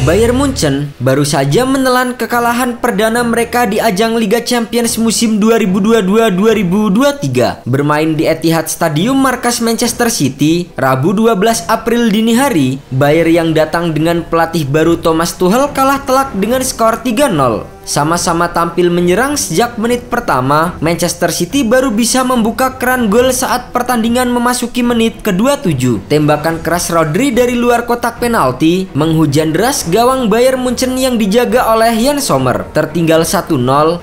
Bayern Munchen baru saja menelan kekalahan perdana mereka di ajang Liga Champions musim 2022-2023. Bermain di Etihad Stadium markas Manchester City, Rabu 12 April dini hari, Bayern yang datang dengan pelatih baru Thomas Tuchel kalah telak dengan skor 3-0. Sama-sama tampil menyerang sejak menit pertama, Manchester City baru bisa membuka keran gol saat pertandingan memasuki menit ke-27. Tembakan keras Rodri dari luar kotak penalti menghujan deras gawang Bayern Munchen yang dijaga oleh Yann Sommer. Tertinggal 1-0,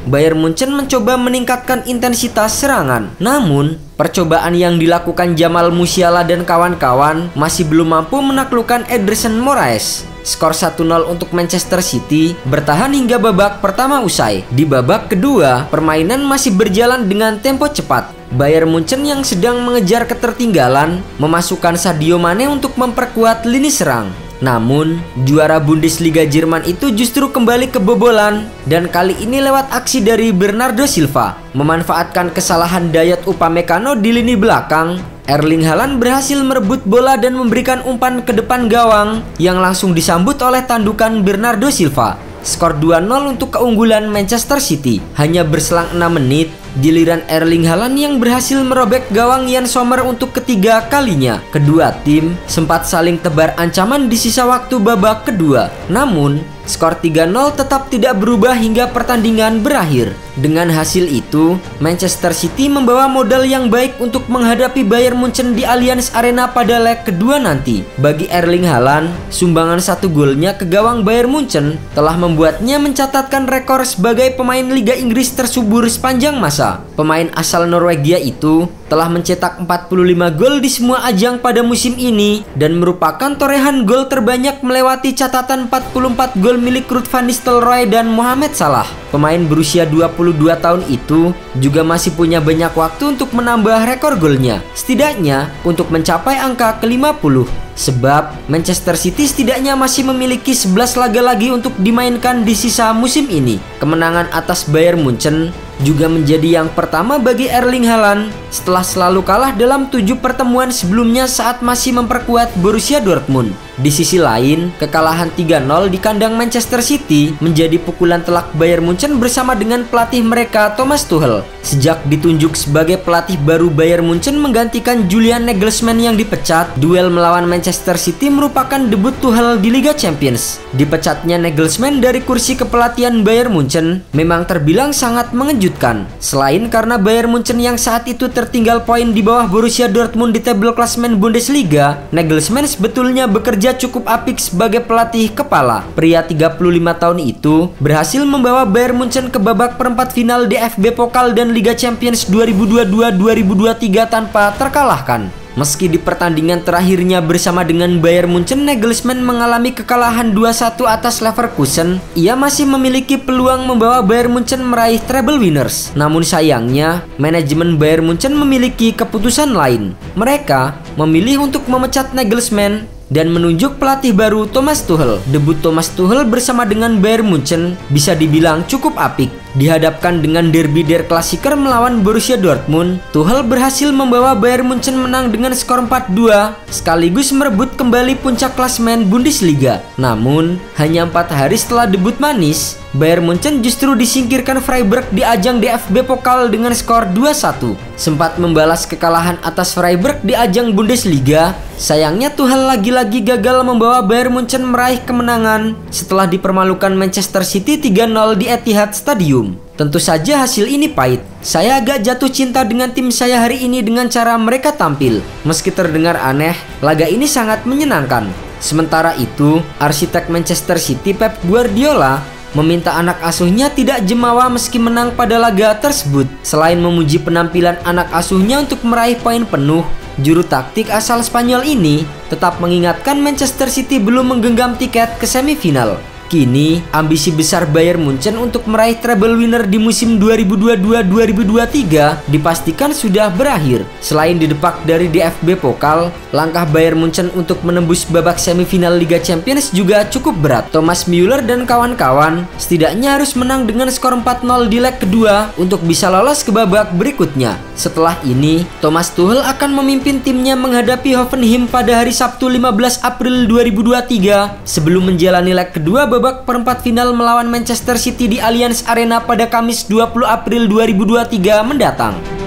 Bayern Munchen mencoba meningkatkan intensitas serangan. Namun, percobaan yang dilakukan Jamal Musiala dan kawan-kawan masih belum mampu menaklukkan Ederson Moraes. Skor 1-0 untuk Manchester City bertahan hingga babak pertama usai. Di babak kedua, permainan masih berjalan dengan tempo cepat. Bayern Munchen yang sedang mengejar ketertinggalan memasukkan Sadio Mane untuk memperkuat lini serang. Namun, juara Bundesliga Jerman itu justru kembali kebobolan, dan kali ini lewat aksi dari Bernardo Silva. Memanfaatkan kesalahan Dayot Upamecano di lini belakang, Erling Haaland berhasil merebut bola dan memberikan umpan ke depan gawang yang langsung disambut oleh tandukan Bernardo Silva. Skor 2-0 untuk keunggulan Manchester City. Hanya berselang 6 menit, giliran Erling Haaland yang berhasil merobek gawang Yann Sommer untuk ketiga kalinya. Kedua tim sempat saling tebar ancaman di sisa waktu babak kedua. Namun, skor 3-0 tetap tidak berubah hingga pertandingan berakhir. Dengan hasil itu, Manchester City membawa modal yang baik untuk menghadapi Bayern Munchen di Allianz Arena pada leg kedua nanti. Bagi Erling Haaland, sumbangan 1 golnya ke gawang Bayern Munchen telah membuatnya mencatatkan rekor sebagai pemain Liga Inggris tersubur sepanjang masa. Pemain asal Norwegia itu telah mencetak 45 gol di semua ajang pada musim ini dan merupakan torehan gol terbanyak melewati catatan 44 gol milik Ruud van Nistelrooy dan Mohamed Salah. Pemain berusia 22 tahun itu juga masih punya banyak waktu untuk menambah rekor golnya, setidaknya untuk mencapai angka ke-50. Sebab Manchester City setidaknya masih memiliki 11 laga lagi untuk dimainkan di sisa musim ini. Kemenangan atas Bayern Munchen juga menjadi yang pertama bagi Erling Haaland setelah selalu kalah dalam 7 pertemuan sebelumnya saat masih memperkuat Borussia Dortmund. Di sisi lain, kekalahan 3-0 di kandang Manchester City menjadi pukulan telak Bayern Munchen bersama dengan pelatih mereka Thomas Tuchel. Sejak ditunjuk sebagai pelatih baru Bayern Munchen menggantikan Julian Nagelsmann yang dipecat, duel melawan Manchester City merupakan debut Tuchel di Liga Champions. Dipecatnya Nagelsmann dari kursi kepelatihan Bayern Munchen memang terbilang sangat mengejutkan. Selain karena Bayern Munchen yang saat itu tertinggal poin di bawah Borussia Dortmund di tabel klasemen Bundesliga, Nagelsmann sebetulnya bekerja cukup apik sebagai pelatih kepala. Pria 35 tahun itu berhasil membawa Bayern Munchen ke babak perempat final DFB Pokal dan Liga Champions 2022-2023 tanpa terkalahkan. Meski di pertandingan terakhirnya bersama dengan Bayern Munchen, Nagelsmann mengalami kekalahan 2-1 atas Leverkusen, ia masih memiliki peluang membawa Bayern Munchen meraih treble winners. Namun sayangnya, manajemen Bayern Munchen memiliki keputusan lain. Mereka memilih untuk memecat Nagelsmann dan menunjuk pelatih baru Thomas Tuchel. Debut Thomas Tuchel bersama dengan Bayern Munchen bisa dibilang cukup apik. Dihadapkan dengan derby der Klassiker melawan Borussia Dortmund, Tuchel berhasil membawa Bayern Munchen menang dengan skor 4-2 sekaligus merebut kembali puncak klasemen Bundesliga. Namun, hanya 4 hari setelah debut manis, Bayern Munchen justru disingkirkan Freiburg di ajang DFB Pokal dengan skor 2-1. Sempat membalas kekalahan atas Freiburg di ajang Bundesliga, sayangnya Tuchel lagi-lagi gagal membawa Bayern Munchen meraih kemenangan setelah dipermalukan Manchester City 3-0 di Etihad Stadium. Tentu saja hasil ini pahit. Saya agak jatuh cinta dengan tim saya hari ini dengan cara mereka tampil. Meski terdengar aneh, laga ini sangat menyenangkan. Sementara itu, arsitek Manchester City Pep Guardiola meminta anak asuhnya tidak jemawa meski menang pada laga tersebut. Selain memuji penampilan anak asuhnya untuk meraih poin penuh, juru taktik asal Spanyol ini tetap mengingatkan Manchester City belum menggenggam tiket ke semifinal. Kini, ambisi besar Bayern Munchen untuk meraih treble winner di musim 2022-2023 dipastikan sudah berakhir. Selain didepak dari DFB Pokal, langkah Bayern Munchen untuk menembus babak semifinal Liga Champions juga cukup berat. Thomas Müller dan kawan-kawan setidaknya harus menang dengan skor 4-0 di leg kedua untuk bisa lolos ke babak berikutnya. Setelah ini, Thomas Tuchel akan memimpin timnya menghadapi Hoffenheim pada hari Sabtu 15 April 2023 sebelum menjalani leg kedua babak perempat final melawan Manchester City di Allianz Arena pada Kamis 20 April 2023 mendatang.